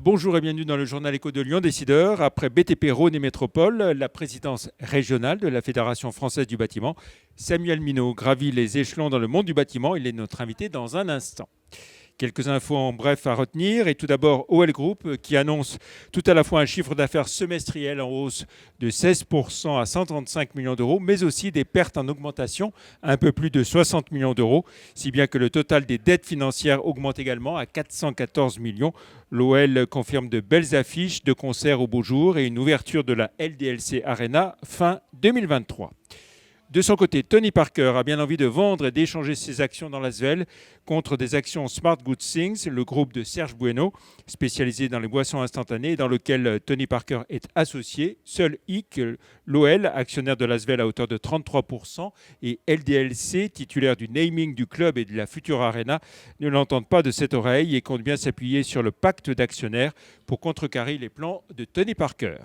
Bonjour et bienvenue dans le journal Écho de Lyon Décideur. Après BTP Rhône et Métropole, la présidence régionale de la Fédération française du bâtiment, Samuel Minot, gravit les échelons dans le monde du bâtiment. Il est notre invité dans un instant. Quelques infos en bref à retenir. Et tout d'abord, OL Group qui annonce tout à la fois un chiffre d'affaires semestriel en hausse de 16% à 135 millions d'euros, mais aussi des pertes en augmentation, un peu plus de 60 millions d'euros, si bien que le total des dettes financières augmente également à 414 millions. L'OL confirme de belles affiches de concerts au beau jour et une ouverture de la LDLC Arena fin 2023. De son côté, Tony Parker a bien envie de vendre et d'échanger ses actions dans l'Asvel contre des actions Smart Good Things, le groupe de Serge Bueno, spécialisé dans les boissons instantanées et dans lequel Tony Parker est associé. Seul IC, l'OL, actionnaire de l'Asvel à hauteur de 33%, et LDLC, titulaire du naming du club et de la future Arena, ne l'entendent pas de cette oreille et comptent bien s'appuyer sur le pacte d'actionnaires pour contrecarrer les plans de Tony Parker.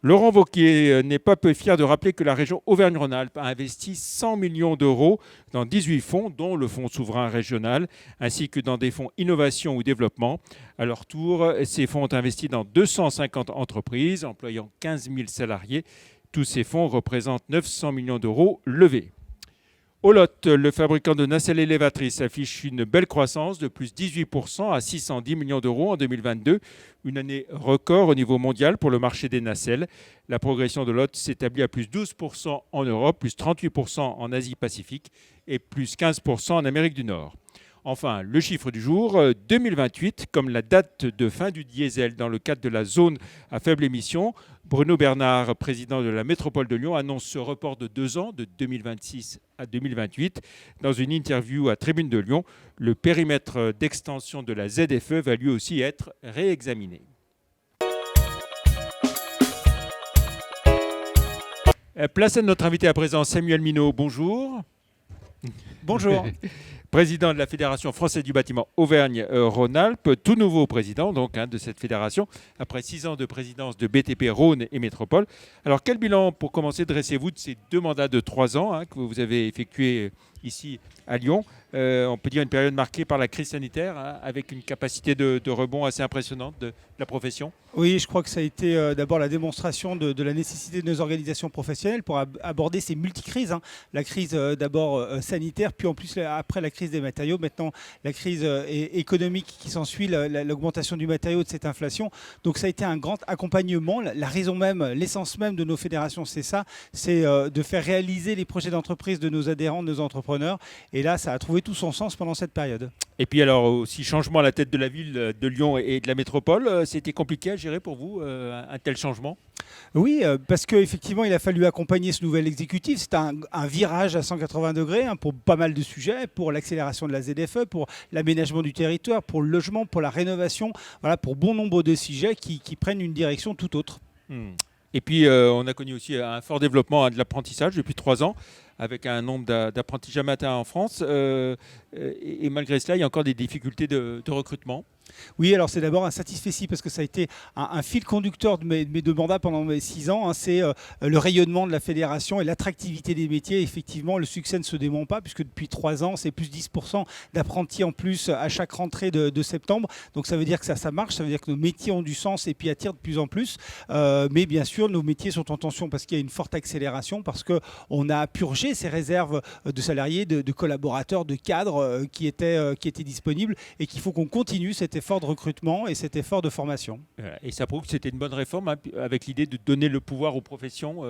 Laurent Wauquiez n'est pas peu fier de rappeler que la région Auvergne-Rhône-Alpes a investi 100 millions d'euros dans 18 fonds, dont le Fonds souverain régional, ainsi que dans des fonds innovation ou développement. À leur tour, ces fonds ont investi dans 250 entreprises, employant 15 000 salariés. Tous ces fonds représentent 900 millions d'euros levés. Olot, le fabricant de nacelles élévatrices, affiche une belle croissance de plus 18% à 610 millions d'euros en 2022, une année record au niveau mondial pour le marché des nacelles. La progression de Olot s'établit à plus 12% en Europe, plus 38% en Asie-Pacifique et plus 15% en Amérique du Nord. Enfin, le chiffre du jour, 2028, comme la date de fin du diesel dans le cadre de la zone à faible émission, Bruno Bernard, président de la métropole de Lyon, annonce ce report de 2 ans, de 2026 à 2028. Dans une interview à Tribune de Lyon, le périmètre d'extension de la ZFE va lui aussi être réexaminé. Place à notre invité à présent, Samuel Minot. Bonjour. Bonjour. Président de la Fédération française du bâtiment Auvergne-Rhône-Alpes, tout nouveau président donc, de cette fédération, après 6 ans de présidence de BTP Rhône et Métropole. Alors quel bilan, pour commencer, dressez-vous de ces 2 mandats de 3 ans que vous avez effectués ici à Lyon? On peut dire une période marquée par la crise sanitaire, avec une capacité de rebond assez impressionnante de la profession. Oui, je crois que ça a été d'abord la démonstration de la nécessité de nos organisations professionnelles pour aborder ces multicrises. La crise d'abord sanitaire, puis en plus après la crise des matériaux, maintenant la crise économique qui s'ensuit, l'augmentation du matériau, de cette inflation. Donc ça a été un grand accompagnement. La raison même, l'essence même de nos fédérations, c'est ça, c'est de faire réaliser les projets d'entreprise de nos adhérents, de nos entrepreneurs. Et là, ça a trouvé tout son sens pendant cette période. Et puis alors aussi changement à la tête de la ville de Lyon et de la métropole, c'était compliqué à gérer pour vous un tel changement? Oui, parce qu'effectivement, il a fallu accompagner ce nouvel exécutif. C'est un virage à 180 degrés pour pas mal de sujets, pour l'accélération de la ZFE, pour l'aménagement du territoire, pour le logement, pour la rénovation, voilà, pour bon nombre de sujets qui prennent une direction tout autre. Et puis, on a connu aussi un fort développement de l'apprentissage depuis 3 ans, avec un nombre d'apprentis jamais atteint en France. Et malgré cela, il y a encore des difficultés de recrutement. Oui, alors c'est d'abord un satisfecit parce que ça a été un fil conducteur de mes 2 mandats pendant mes 6 ans. C'est le rayonnement de la fédération et l'attractivité des métiers. Effectivement, le succès ne se dément pas puisque depuis 3 ans, c'est plus 10% d'apprentis en plus à chaque rentrée de septembre. Donc ça veut dire que ça marche, ça veut dire que nos métiers ont du sens et puis attirent de plus en plus. Mais bien sûr, nos métiers sont en tension parce qu'il y a une forte accélération, parce qu'on a purgé ces réserves de salariés, de collaborateurs, de cadres qui étaient disponibles, et qu'il faut qu'on continue cet effort de recrutement et cet effort de formation. Et ça prouve que c'était une bonne réforme, avec l'idée de donner le pouvoir aux professions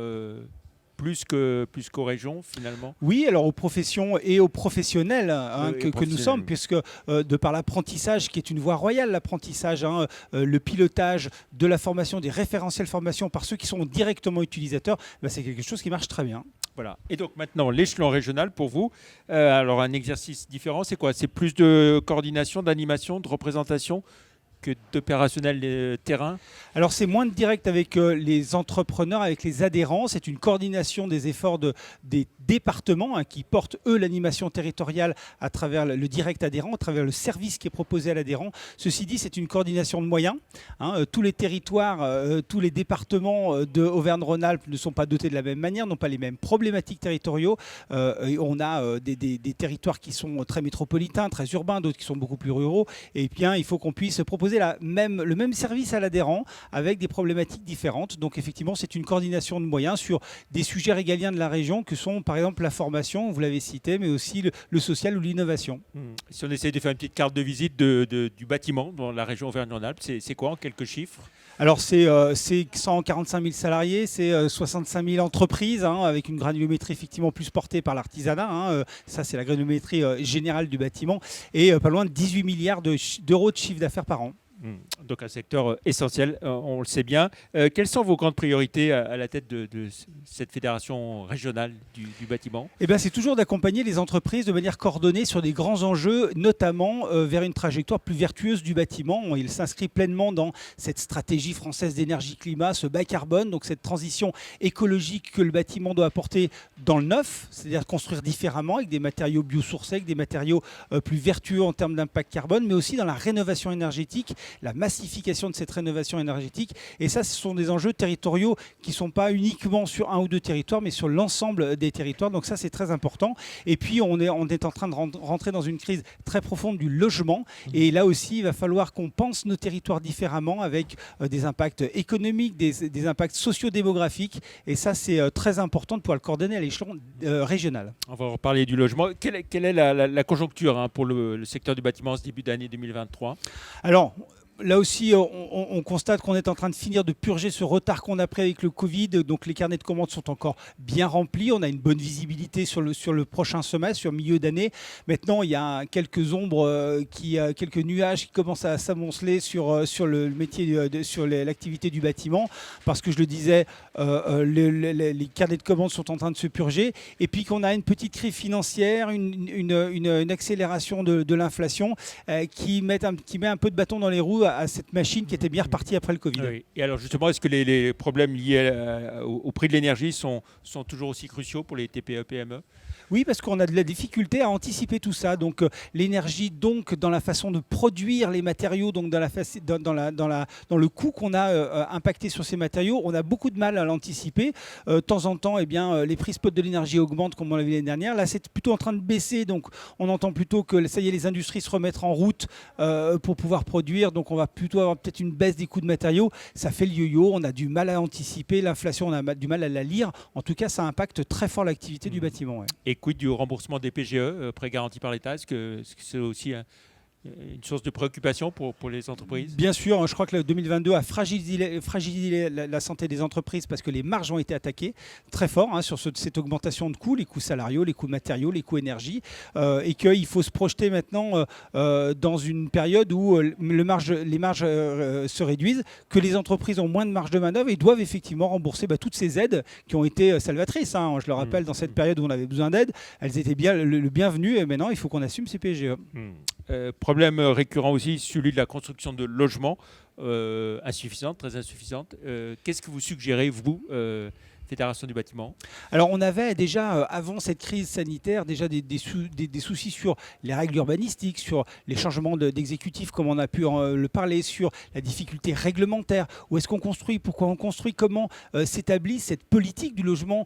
plus qu'aux régions finalement. Oui, alors aux professions et aux professionnels que nous sommes, puisque de par l'apprentissage, qui est une voie royale, l'apprentissage, le pilotage de la formation, des référentiels formation par ceux qui sont directement utilisateurs, c'est quelque chose qui marche très bien. Voilà. Et donc maintenant, l'échelon régional pour vous, alors un exercice différent, c'est quoi? C'est plus de coordination, d'animation, de représentation que d'opérationnel terrain? Alors c'est moins de direct avec les entrepreneurs, avec les adhérents. C'est une coordination des efforts des départements qui portent, eux, l'animation territoriale à travers le direct adhérent, à travers le service qui est proposé à l'adhérent. Ceci dit, c'est une coordination de moyens. Tous les territoires, tous les départements de Auvergne-Rhône-Alpes ne sont pas dotés de la même manière, n'ont pas les mêmes problématiques territoriaux. On a des territoires qui sont très métropolitains, très urbains, d'autres qui sont beaucoup plus ruraux. Et bien, il faut qu'on puisse proposer proposer le même service à l'adhérent avec des problématiques différentes. Donc effectivement, c'est une coordination de moyens sur des sujets régaliens de la région que sont par exemple la formation, vous l'avez cité, mais aussi le social ou l'innovation. Si on essaie de faire une petite carte de visite du bâtiment dans la région Auvergne-Rhône-Alpes, c'est quoi en quelques chiffres? Alors c'est 145 000 salariés, c'est 65 000 entreprises, avec une granulométrie effectivement plus portée par l'artisanat. Ça c'est la granulométrie générale du bâtiment, et pas loin de 18 milliards d'euros de chiffre d'affaires par an. Donc un secteur essentiel, on le sait bien. Quelles sont vos grandes priorités à la tête de cette fédération régionale du bâtiment? Eh bien, c'est toujours d'accompagner les entreprises de manière coordonnée sur des grands enjeux, notamment vers une trajectoire plus vertueuse du bâtiment. Il s'inscrit pleinement dans cette stratégie française d'énergie-climat, ce bas carbone, donc cette transition écologique que le bâtiment doit apporter dans le neuf, c'est-à-dire construire différemment avec des matériaux biosourcés, avec des matériaux plus vertueux en termes d'impact carbone, mais aussi dans la rénovation énergétique, la massification de cette rénovation énergétique. Et ça, ce sont des enjeux territoriaux qui ne sont pas uniquement sur un ou deux territoires, mais sur l'ensemble des territoires. Donc ça, c'est très important. Et puis, on est en train de rentrer dans une crise très profonde du logement. Et là aussi, il va falloir qu'on pense nos territoires différemment avec des impacts économiques, des impacts socio-démographiques. Et ça, c'est très important de pouvoir le coordonner à l'échelon régional. On va reparler du logement. Quelle est la conjoncture pour le secteur du bâtiment en ce début d'année 2023? Alors, là aussi, on constate qu'on est en train de finir de purger ce retard qu'on a pris avec le Covid. Donc les carnets de commandes sont encore bien remplis. On a une bonne visibilité sur le prochain semestre, sur le milieu d'année. Maintenant, il y a quelques ombres, quelques nuages qui commencent à s'amonceler sur le métier, sur l'activité du bâtiment. Parce que je le disais, les carnets de commandes sont en train de se purger. Et puis qu'on a une petite crise financière, une accélération de l'inflation qui met un peu de bâton dans les roues à cette machine qui était bien repartie après le Covid. Oui. Et alors justement, est-ce que les problèmes liés au prix de l'énergie sont toujours aussi cruciaux pour les TPE, PME? Oui, parce qu'on a de la difficulté à anticiper tout ça. Donc l'énergie, donc dans la façon de produire les matériaux, donc dans le coût qu'on a impacté sur ces matériaux, on a beaucoup de mal à l'anticiper. De temps en temps, les prix spot de l'énergie augmentent comme on l'a vu l'année dernière. Là, c'est plutôt en train de baisser. Donc on entend plutôt que ça y est, les industries se remettent en route pour pouvoir produire. Donc on va plutôt avoir peut-être une baisse des coûts de matériaux. Ça fait le yo-yo. On a du mal à anticiper l'inflation. On a du mal à la lire. En tout cas, ça impacte très fort l'activité du bâtiment. Ouais. Et quid du remboursement des PGE, prêts garantis par l'État? Est-ce que c'est aussi une source de préoccupation pour les entreprises? Bien sûr, je crois que le 2022 a fragilisé la santé des entreprises parce que les marges ont été attaquées très fort sur cette augmentation de coûts, les coûts salariaux, les coûts matériaux, les coûts énergie, et qu'il faut se projeter maintenant dans une période où les marges se réduisent, que les entreprises ont moins de marge de manœuvre et doivent effectivement rembourser toutes ces aides qui ont été salvatrices. Je le rappelle, dans cette période où on avait besoin d'aide, elles étaient bien le bienvenu, et maintenant il faut qu'on assume ces PGE. Problème récurrent aussi, celui de la construction de logements insuffisante, très insuffisante. Qu'est-ce que vous suggérez, vous, Fédération du bâtiment? Alors on avait déjà, avant cette crise sanitaire, déjà des soucis sur les règles urbanistiques, sur les changements d'exécutifs, comme on a pu le parler, sur la difficulté réglementaire. Où est-ce qu'on construit? Pourquoi on construit? Comment s'établit cette politique du logement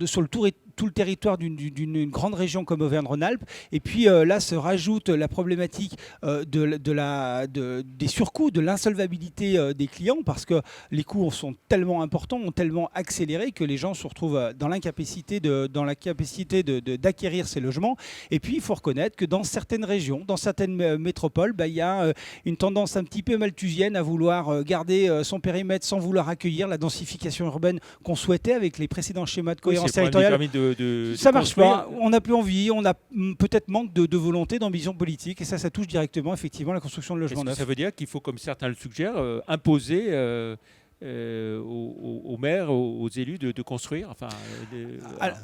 sur tout le territoire d'une grande région comme Auvergne-Rhône-Alpes? Et puis là se rajoute la problématique des surcoûts, de l'insolvabilité des clients, parce que les coûts sont tellement importants, ont tellement accéléré que les gens se retrouvent dans l'incapacité d'acquérir ces logements. Et puis il faut reconnaître que dans certaines régions, dans certaines métropoles, il y a une tendance un petit peu malthusienne à vouloir garder son périmètre sans vouloir accueillir la densification urbaine qu'on souhaitait avec les précédents schémas de cohérence territoriale. Ça ne marche pas, on n'a plus envie, on a peut-être manque de volonté, d'ambition politique, et ça touche directement effectivement la construction de logements neufs. Ça veut dire qu'il faut, comme certains le suggèrent, imposer aux maires, aux élus de construire,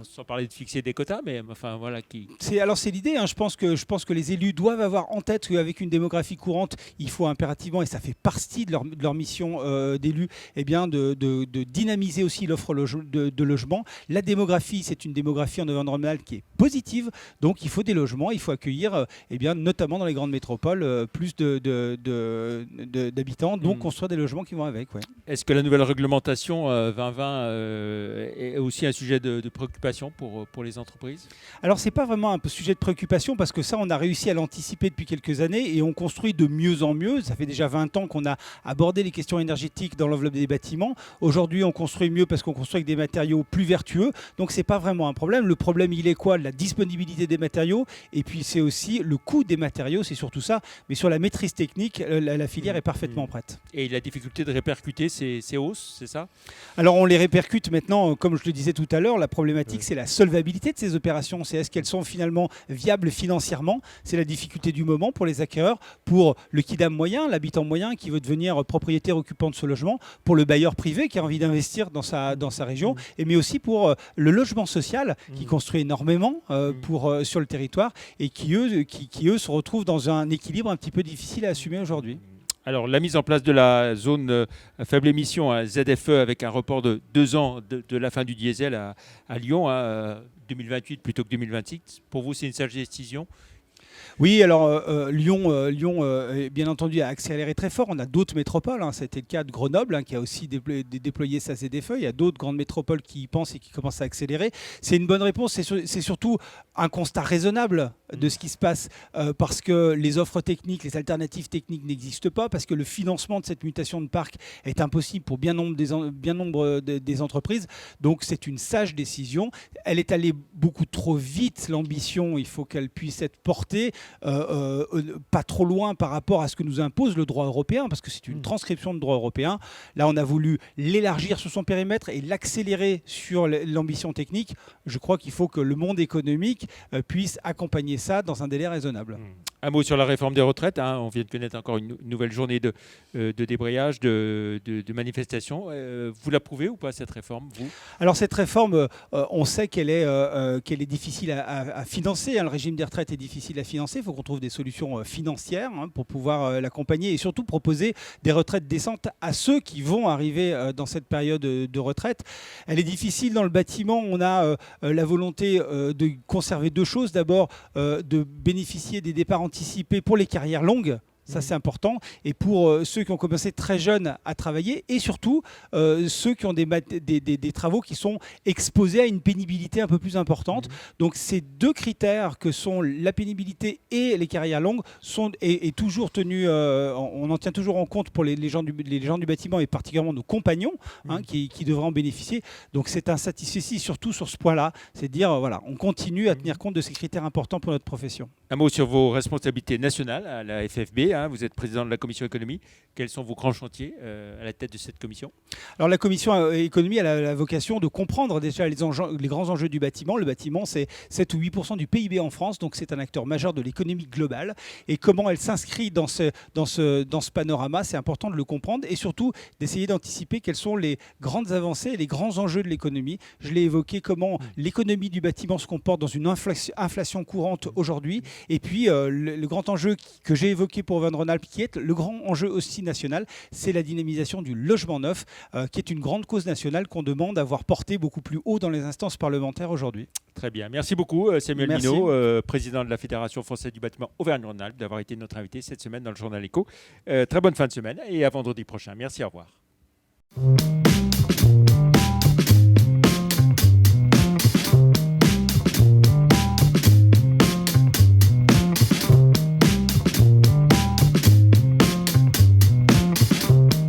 sans parler de fixer des quotas, mais voilà. C'est l'idée. Je pense que les élus doivent avoir en tête qu'avec une démographie courante, il faut impérativement, et ça fait partie de leur mission d'élus, de dynamiser aussi l'offre de logements. La démographie, c'est une démographie en Auvergne-Rhône-Alpes qui est positive, donc il faut des logements, il faut accueillir, notamment dans les grandes métropoles, plus d'habitants, donc construire des logements qui vont avec. Ouais. Est-ce que la nouvelle réglementation 2020 est aussi un sujet de préoccupation pour les entreprises? Alors, ce n'est pas vraiment un sujet de préoccupation parce que ça, on a réussi à l'anticiper depuis quelques années et on construit de mieux en mieux. Ça fait déjà 20 ans qu'on a abordé les questions énergétiques dans l'enveloppe des bâtiments. Aujourd'hui, on construit mieux parce qu'on construit avec des matériaux plus vertueux. Donc, ce n'est pas vraiment un problème. Le problème, il est quoi? La disponibilité des matériaux et puis c'est aussi le coût des matériaux, c'est surtout ça. Mais sur la maîtrise technique, la filière est parfaitement prête. Et la difficulté de répercuter ces hausses, c'est ça? Alors on les répercute maintenant, comme je le disais tout à l'heure, la problématique c'est la solvabilité de ces opérations, c'est est-ce qu'elles sont finalement viables financièrement, c'est la difficulté du moment pour les acquéreurs, pour le kidam moyen, l'habitant moyen qui veut devenir propriétaire occupant de ce logement, pour le bailleur privé qui a envie d'investir dans sa région, mais aussi pour le logement social qui construit énormément sur le territoire et qui eux se retrouvent dans un équilibre un petit peu difficile à assumer aujourd'hui. Alors, la mise en place de la zone à faible émission à ZFE avec un report de 2 ans de la fin du diesel à Lyon, 2028 plutôt que 2026, pour vous, c'est une sage décision? Oui, alors Lyon, bien entendu, a accéléré très fort. On a d'autres métropoles. C'était le cas de Grenoble, qui a aussi déployé sa ZFE. Il y a d'autres grandes métropoles qui y pensent et qui commencent à accélérer. C'est une bonne réponse. C'est surtout un constat raisonnable de ce qui se passe parce que les offres techniques, les alternatives techniques n'existent pas, parce que le financement de cette mutation de parc est impossible pour bien nombre des entreprises. Donc c'est une sage décision. Elle est allée beaucoup trop vite, l'ambition. Il faut qu'elle puisse être portée pas trop loin par rapport à ce que nous impose le droit européen, parce que c'est une transcription de droit européen. Là, on a voulu l'élargir sur son périmètre et l'accélérer sur l'ambition technique. Je crois qu'il faut que le monde économique puisse accompagner ça dans un délai raisonnable. Un mot sur la réforme des retraites. On vient de connaître encore une nouvelle journée de débrayage, de manifestation. Vous l'approuvez ou pas, cette réforme, vous? Alors, cette réforme, on sait qu'elle est difficile à financer. Le régime des retraites est difficile à financer. Il faut qu'on trouve des solutions financières pour pouvoir l'accompagner et surtout proposer des retraites décentes à ceux qui vont arriver dans cette période de retraite. Elle est difficile dans le bâtiment. On a la volonté de conserver deux choses. D'abord, de bénéficier des départs anticipés pour les carrières longues. Ça, c'est important. Et pour ceux qui ont commencé très jeunes à travailler et surtout ceux qui ont des travaux qui sont exposés à une pénibilité un peu plus importante. Donc, ces deux critères que sont la pénibilité et les carrières longues sont toujours tenus, on en tient toujours en compte pour les gens du bâtiment et particulièrement nos compagnons qui devraient en bénéficier. Donc, c'est un satisfecit surtout sur ce point-là. C'est de dire, voilà, on continue à tenir compte de ces critères importants pour notre profession. Un mot sur vos responsabilités nationales à la FFB. Vous êtes président de la commission économie. Quels sont vos grands chantiers à la tête de cette commission? Alors la commission économie a la vocation de comprendre déjà les grands enjeux du bâtiment. Le bâtiment, c'est 7 ou 8% du PIB en France, donc c'est un acteur majeur de l'économie globale. Et comment elle s'inscrit dans ce panorama, c'est important de le comprendre et surtout d'essayer d'anticiper quelles sont les grandes avancées et les grands enjeux de l'économie. Je l'ai évoqué, comment l'économie du bâtiment se comporte dans une inflation courante aujourd'hui. Et puis le grand enjeu que j'ai évoqué pour Auvergne-Rhône-Alpes, qui est le grand enjeu aussi national, c'est la dynamisation du logement neuf, qui est une grande cause nationale qu'on demande à voir porter beaucoup plus haut dans les instances parlementaires aujourd'hui. Très bien. Merci beaucoup Samuel Minot, président de la Fédération française du bâtiment Auvergne-Rhône-Alpes, d'avoir été notre invité cette semaine dans le Journal Écho. Très bonne fin de semaine et à vendredi prochain. Merci, au revoir.